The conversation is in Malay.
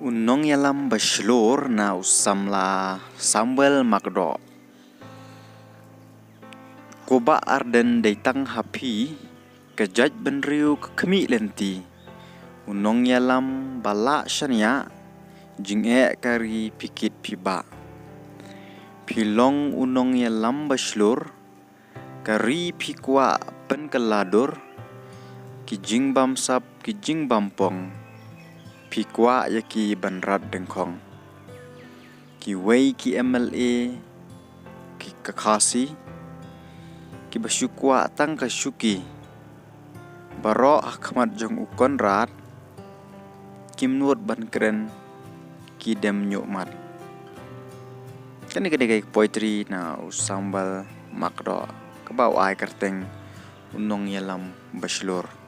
Unong yalam baslur na usamla sambal magdo. Koba arden daitang hapi kejaj benriu kekemi lenti. Unong yalam bala shania jing kari pikit piba. Pilong unong yalam baslur kari pikwa pen keladur kijing bamsap kijing bampong. Pikwa yaki banrat dengkong. Ki wei ki MLA ki kakasi ki basyukwa tang kasyuki. Baro akmat jong ukon rat kim nuot ban keren ki dem nyukmat. Kani kadai poetry na usambal makdo kabau ai kerteng unong yalam baslur.